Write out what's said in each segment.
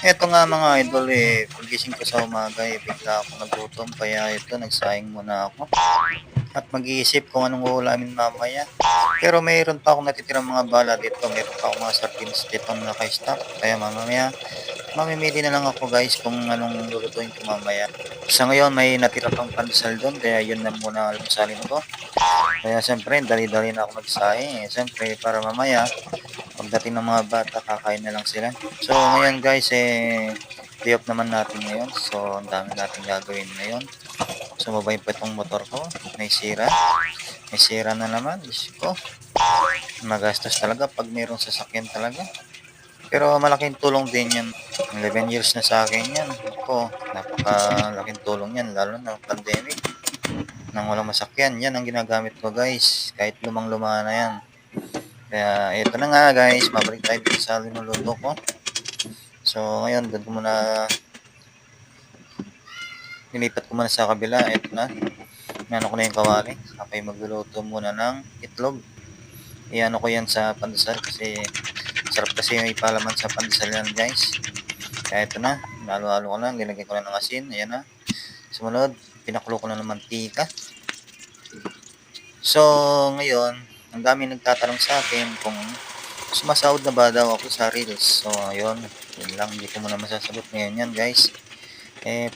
Eto nga mga idol pagising ko sa umaga bigla akong nagutom kaya ito nagsaing muna ako at mag-iisip kung anong uulamin mamaya. Pero mayroon pa akong natitirang mga bala dito, meron pa akong mga sardines dito na naka-stock kaya mamaya mamimili na lang ako guys kung anong lulutuin ko mamaya. Sa ngayon may natira pang pandesal doon kaya yun na muna ang almusalin ko. Kaya siyempre dali-dali na ako nagsaing siyempre para mamaya pagdating ng mga bata kakain na lang sila. So ngayon guys day off naman natin ngayon. So ang dami natin gagawin ngayon. Sumabay pa itong motor ko. May sira. May sira na naman. Diyos ko. Magastos talaga pag mayroong sasakyan talaga. Pero malaking tulong din yan. 11 years na sa akin yan. Ako, napakalaking tulong yan. Lalo na pandemic. Nang walang masakyan. Yan ang ginagamit ko guys. Kahit lumang-luma na yan. Kaya ito na nga guys. Mabalik tayo dito sa linuluto ko. So ngayon, doon ko muna nilipat ko muna sa kabila. Ito na. Inano ko na yung kawali. Ako'y magluluto muna ng itlog. Iano ko yan sa pandesal kasi sarap kasi yung ipalaman sa pandesal yan guys. Kaya ito na. Halo-halo ko na. Linagay ko na ng asin. Ayan na. Sumunod, pinakulo ko na ng mantika. So ngayon, ang dami nagtatanong sa akin kung sumasahod na ba daw ako sa Reels. So ayun, yun lang. Hindi ko muna masasagot ngayon yan guys.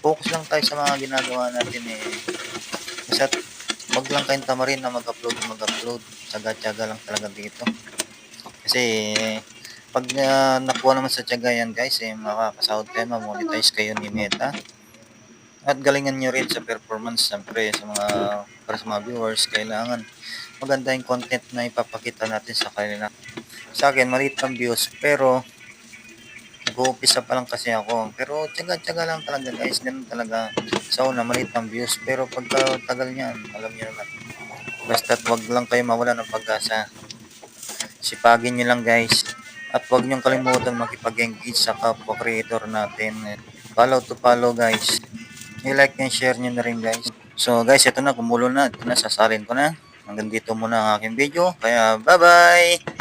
Focus lang tayo sa mga ginagawa natin Basta wag lang kayong tamarin na mag-upload. Tsaga-tsaga lang talaga dito. Kasi pag nakuha naman sa tsaga yan guys, makakasahod kayo, ma-monetize kayo ni Meta. At galingan nyo rin sa performance, siyempre para sa mga viewers, kailangan maganda yung content na ipapakita natin sa kanila. Sa akin, maliit ang views, pero nag-uumpisa pa lang kasi ako. Pero tsaga-tsaga lang talaga guys, ganun talaga. Sa una, maliit ang views, pero pagka tagal niyan, alam niyo naman. Basta't wag lang kayo mawala ng pag-asa. Sipagin nyo lang guys. At huwag niyong kalimutan makipag-engage sa kapwa creator natin. Follow to follow guys. I-like and share nyo na rin guys. So guys, ito na, kumulo na. Ito na, sasalin ko na. Hanggang dito muna ang aking video. Kaya bye bye!